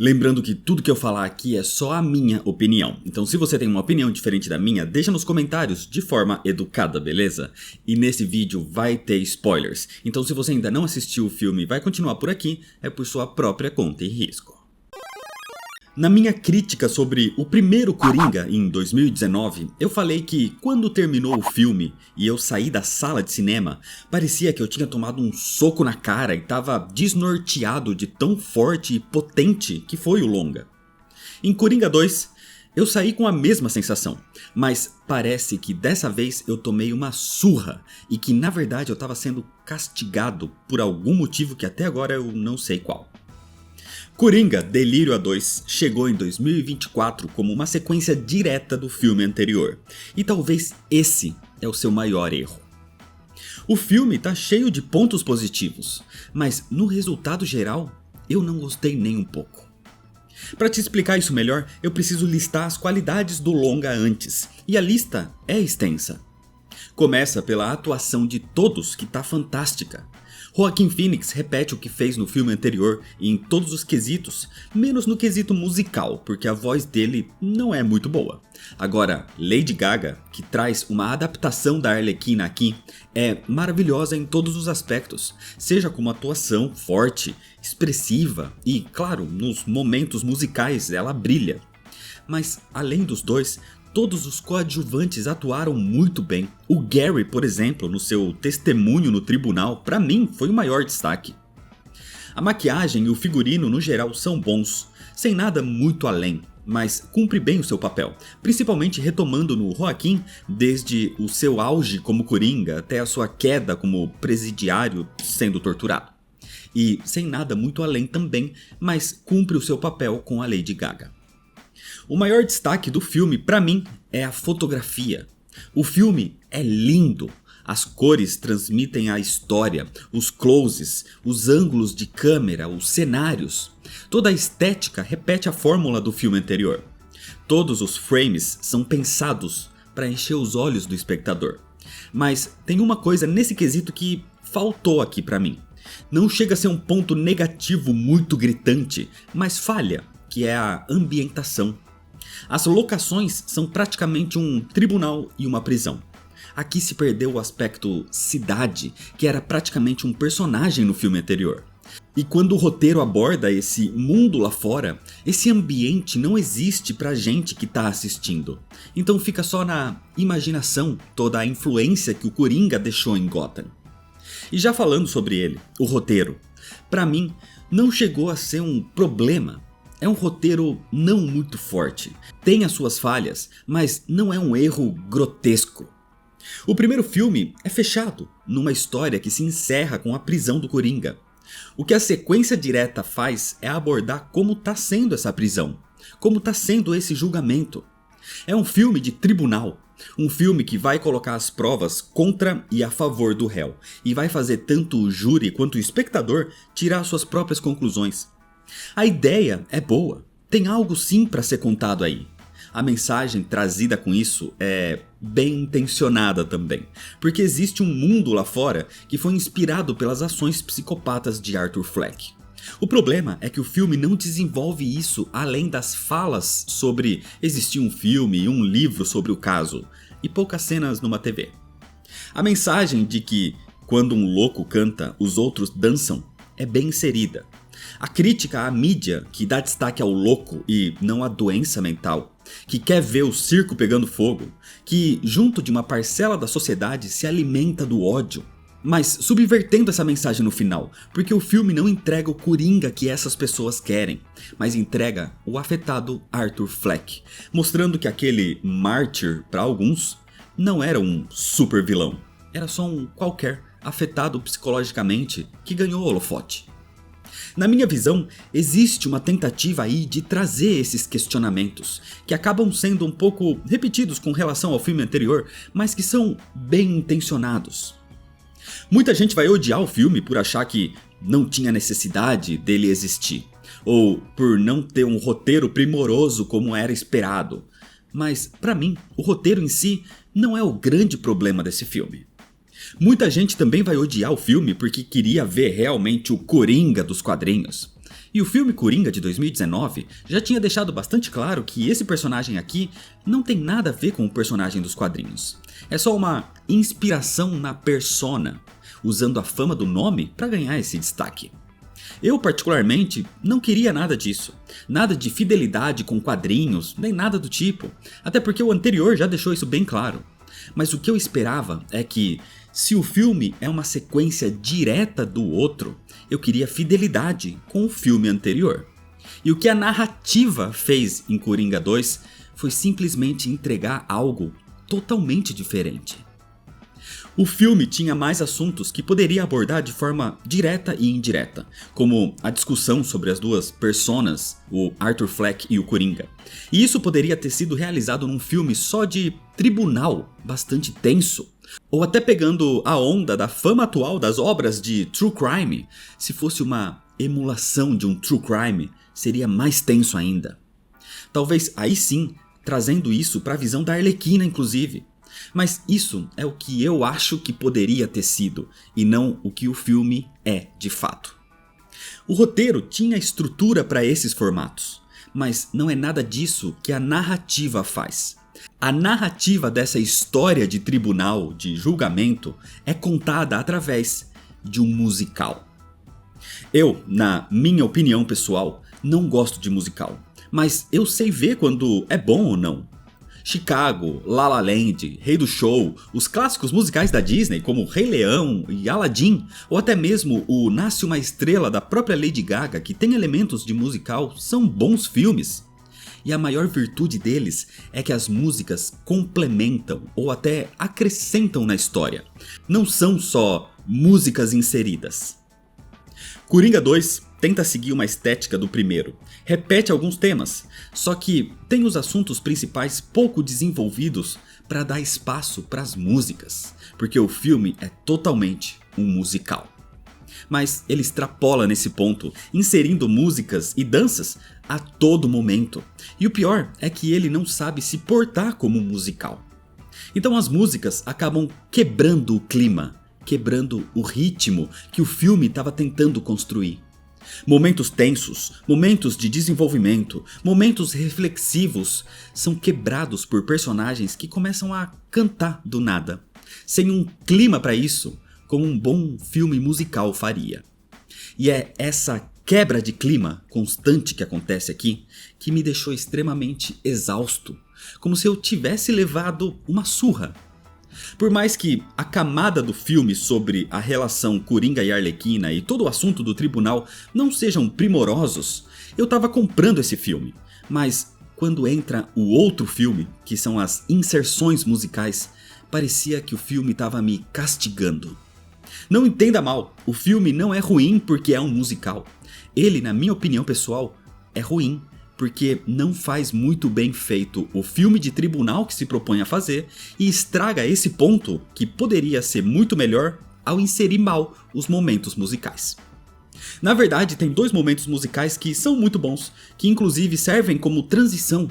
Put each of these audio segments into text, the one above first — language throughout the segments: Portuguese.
Lembrando que tudo que eu falar aqui é só a minha opinião. Então se você tem uma opinião diferente da minha, deixa nos comentários de forma educada, beleza? E nesse vídeo vai ter spoilers. Então se você ainda não assistiu o filme e vai continuar por aqui, é por sua própria conta e risco. Na minha crítica sobre o primeiro Coringa em 2019, eu falei que quando terminou o filme e eu saí da sala de cinema, parecia que eu tinha tomado um soco na cara e tava desnorteado de tão forte e potente que foi o longa. Em Coringa 2, eu saí com a mesma sensação, mas parece que dessa vez eu tomei uma surra e que na verdade eu tava sendo castigado por algum motivo que até agora eu não sei qual. Coringa Delírio A2 chegou em 2024 como uma sequência direta do filme anterior, e talvez esse é o seu maior erro. O filme tá cheio de pontos positivos, mas no resultado geral eu não gostei nem um pouco. Para te explicar isso melhor, eu preciso listar as qualidades do longa antes, e a lista é extensa. Começa pela atuação de todos, que tá fantástica. Joaquin Phoenix repete o que fez no filme anterior em todos os quesitos, menos no quesito musical, porque a voz dele não é muito boa. Agora, Lady Gaga, que traz uma adaptação da Arlequina aqui, é maravilhosa em todos os aspectos, seja como atuação forte, expressiva e, claro, nos momentos musicais ela brilha. Mas, além dos dois, todos os coadjuvantes atuaram muito bem. O Gary, por exemplo, no seu testemunho no tribunal, pra mim foi o maior destaque. A maquiagem e o figurino no geral são bons, sem nada muito além, mas cumpre bem o seu papel, principalmente retomando no Joaquin desde o seu auge como Coringa até a sua queda como presidiário sendo torturado. E sem nada muito além também, mas cumpre o seu papel com a Lady Gaga. O maior destaque do filme, pra mim, é a fotografia. O filme é lindo. As cores transmitem a história, os closes, os ângulos de câmera, os cenários. Toda a estética repete a fórmula do filme anterior. Todos os frames são pensados para encher os olhos do espectador. Mas tem uma coisa nesse quesito que faltou aqui pra mim. Não chega a ser um ponto negativo muito gritante, mas falha, que é a ambientação. As locações são praticamente um tribunal e uma prisão. Aqui se perdeu o aspecto cidade, que era praticamente um personagem no filme anterior. E quando o roteiro aborda esse mundo lá fora, esse ambiente não existe pra gente que tá assistindo. Então fica só na imaginação toda a influência que o Coringa deixou em Gotham. E já falando sobre ele, o roteiro, pra mim não chegou a ser um problema. É um roteiro não muito forte, tem as suas falhas, mas não é um erro grotesco. O primeiro filme é fechado, numa história que se encerra com a prisão do Coringa. O que a sequência direta faz é abordar como está sendo essa prisão, como está sendo esse julgamento. É um filme de tribunal, um filme que vai colocar as provas contra e a favor do réu, e vai fazer tanto o júri quanto o espectador tirar suas próprias conclusões. A ideia é boa, tem algo sim para ser contado aí. A mensagem trazida com isso é bem intencionada também, porque existe um mundo lá fora que foi inspirado pelas ações psicopatas de Arthur Fleck. O problema é que o filme não desenvolve isso além das falas sobre existir um filme e um livro sobre o caso, e poucas cenas numa TV. A mensagem de que quando um louco canta, os outros dançam é bem inserida. A crítica à mídia, que dá destaque ao louco e não à doença mental, que quer ver o circo pegando fogo, que junto de uma parcela da sociedade se alimenta do ódio, mas subvertendo essa mensagem no final, porque o filme não entrega o Coringa que essas pessoas querem, mas entrega o afetado Arthur Fleck, mostrando que aquele mártir para alguns não era um super vilão, era só um qualquer afetado psicologicamente que ganhou o holofote. Na minha visão, existe uma tentativa aí de trazer esses questionamentos, que acabam sendo um pouco repetidos com relação ao filme anterior, mas que são bem intencionados. Muita gente vai odiar o filme por achar que não tinha necessidade dele existir, ou por não ter um roteiro primoroso como era esperado. Mas, pra mim, o roteiro em si não é o grande problema desse filme. Muita gente também vai odiar o filme porque queria ver realmente o Coringa dos quadrinhos. E o filme Coringa de 2019 já tinha deixado bastante claro que esse personagem aqui não tem nada a ver com o personagem dos quadrinhos. É só uma inspiração na persona, usando a fama do nome para ganhar esse destaque. Eu particularmente não queria nada disso, nada de fidelidade com quadrinhos, nem nada do tipo, até porque o anterior já deixou isso bem claro. Mas o que eu esperava é que, se o filme é uma sequência direta do outro, eu queria fidelidade com o filme anterior. E o que a narrativa fez em Coringa 2 foi simplesmente entregar algo totalmente diferente. O filme tinha mais assuntos que poderia abordar de forma direta e indireta, como a discussão sobre as duas personas, o Arthur Fleck e o Coringa. E isso poderia ter sido realizado num filme só de tribunal, bastante tenso. Ou até pegando a onda da fama atual das obras de True Crime, se fosse uma emulação de um True Crime, seria mais tenso ainda. Talvez aí sim, trazendo isso para a visão da Arlequina inclusive. Mas isso é o que eu acho que poderia ter sido, e não o que o filme é de fato. O roteiro tinha estrutura para esses formatos, mas não é nada disso que a narrativa faz. A narrativa dessa história de tribunal, de julgamento, é contada através de um musical. Eu, na minha opinião pessoal, não gosto de musical, mas eu sei ver quando é bom ou não. Chicago, La La Land, Rei do Show, os clássicos musicais da Disney como Rei Leão e Aladdin, ou até mesmo o Nasce Uma Estrela da própria Lady Gaga, que tem elementos de musical, são bons filmes. E a maior virtude deles é que as músicas complementam ou até acrescentam na história. Não são só músicas inseridas. Coringa 2 tenta seguir uma estética do primeiro, repete alguns temas, só que tem os assuntos principais pouco desenvolvidos para dar espaço para as músicas, porque o filme é totalmente um musical. Mas ele extrapola nesse ponto, inserindo músicas e danças a todo momento. E o pior é que ele não sabe se portar como um musical. Então as músicas acabam quebrando o clima, quebrando o ritmo que o filme estava tentando construir. Momentos tensos, momentos de desenvolvimento, momentos reflexivos são quebrados por personagens que começam a cantar do nada, sem um clima para isso, como um bom filme musical faria. E é essa quebra de clima constante que acontece aqui que me deixou extremamente exausto, como se eu tivesse levado uma surra. Por mais que a camada do filme sobre a relação Coringa e Arlequina e todo o assunto do tribunal não sejam primorosos, eu tava comprando esse filme. Mas quando entra o outro filme, que são as inserções musicais, parecia que o filme tava me castigando. Não entenda mal, o filme não é ruim porque é um musical. Ele, na minha opinião pessoal, é ruim porque não faz muito bem feito o filme de tribunal que se propõe a fazer e estraga esse ponto que poderia ser muito melhor ao inserir mal os momentos musicais. Na verdade, tem dois momentos musicais que são muito bons, que inclusive servem como transição.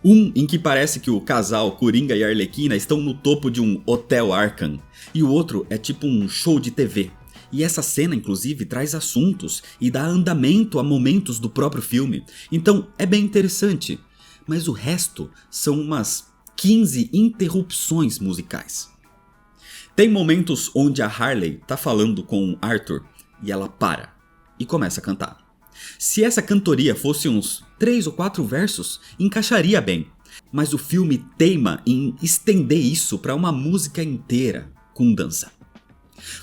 Um em que parece que o casal Coringa e Arlequina estão no topo de um Hotel Arkham, e o outro é tipo um show de TV. E essa cena inclusive traz assuntos e dá andamento a momentos do próprio filme, então é bem interessante. Mas o resto são umas 15 interrupções musicais. Tem momentos onde a Harley tá falando com o Arthur e ela para e começa a cantar. Se essa cantoria fosse uns 3 ou 4 versos, encaixaria bem, mas o filme teima em estender isso para uma música inteira com dança.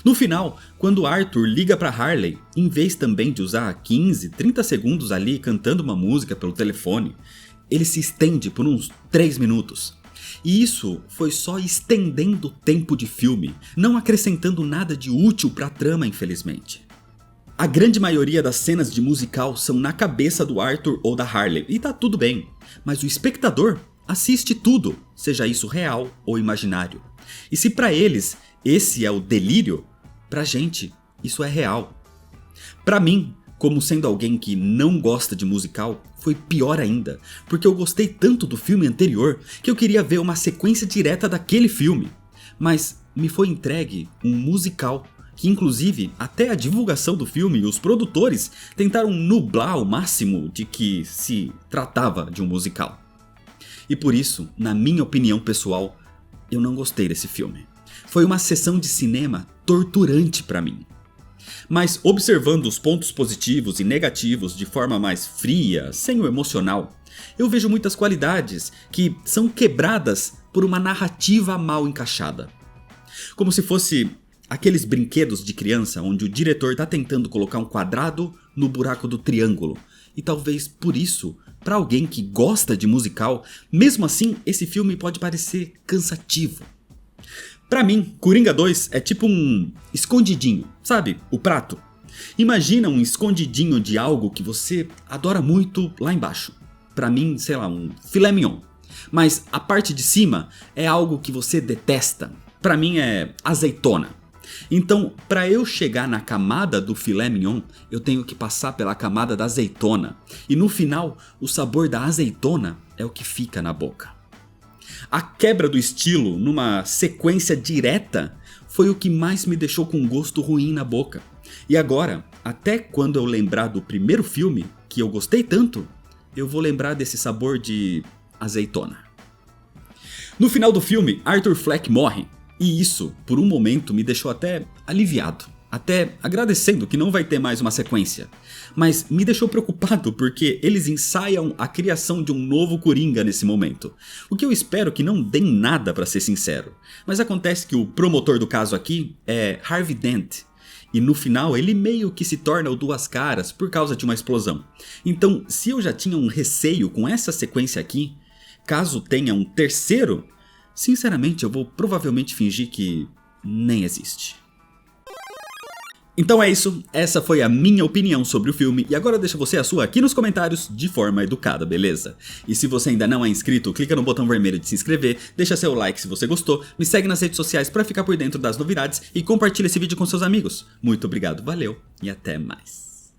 No final, quando Arthur liga para Harley, em vez também de usar 15, 30 segundos ali cantando uma música pelo telefone, ele se estende por uns 3 minutos. E isso foi só estendendo o tempo de filme, não acrescentando nada de útil para a trama, infelizmente. A grande maioria das cenas de musical são na cabeça do Arthur ou da Harley, e tá tudo bem, mas o espectador assiste tudo, seja isso real ou imaginário. E se para eles esse é o delírio, pra gente isso é real. Pra mim, como sendo alguém que não gosta de musical, foi pior ainda, porque eu gostei tanto do filme anterior que eu queria ver uma sequência direta daquele filme. Mas me foi entregue um musical que inclusive até a divulgação do filme e os produtores tentaram nublar ao máximo de que se tratava de um musical. E por isso, na minha opinião pessoal, eu não gostei desse filme. Foi uma sessão de cinema torturante pra mim. Mas observando os pontos positivos e negativos de forma mais fria, sem o emocional, eu vejo muitas qualidades que são quebradas por uma narrativa mal encaixada. Como se fosse aqueles brinquedos de criança onde o diretor está tentando colocar um quadrado no buraco do triângulo. E talvez por isso, para alguém que gosta de musical, mesmo assim esse filme pode parecer cansativo. Pra mim, Coringa 2 é tipo um escondidinho, sabe? O prato. Imagina um escondidinho de algo que você adora muito lá embaixo. Pra mim, sei lá, um filé mignon. Mas a parte de cima é algo que você detesta. Pra mim é azeitona. Então, pra eu chegar na camada do filé mignon, eu tenho que passar pela camada da azeitona. E no final, o sabor da azeitona é o que fica na boca. A quebra do estilo numa sequência direta foi o que mais me deixou com um gosto ruim na boca. E agora, até quando eu lembrar do primeiro filme, que eu gostei tanto, eu vou lembrar desse sabor de azeitona. No final do filme, Arthur Fleck morre. E isso, por um momento, me deixou até aliviado. Até agradecendo que não vai ter mais uma sequência. Mas me deixou preocupado porque eles ensaiam a criação de um novo Coringa nesse momento. O que eu espero que não dê nada, pra ser sincero. Mas acontece que o promotor do caso aqui é Harvey Dent. E no final ele meio que se torna o Duas Caras por causa de uma explosão. Então, se eu já tinha um receio com essa sequência aqui, caso tenha um terceiro, sinceramente eu vou provavelmente fingir que nem existe. Então é isso, essa foi a minha opinião sobre o filme e agora deixa você a sua aqui nos comentários de forma educada, beleza? E se você ainda não é inscrito, clica no botão vermelho de se inscrever, deixa seu like se você gostou, me segue nas redes sociais para ficar por dentro das novidades e compartilha esse vídeo com seus amigos. Muito obrigado, valeu e até mais.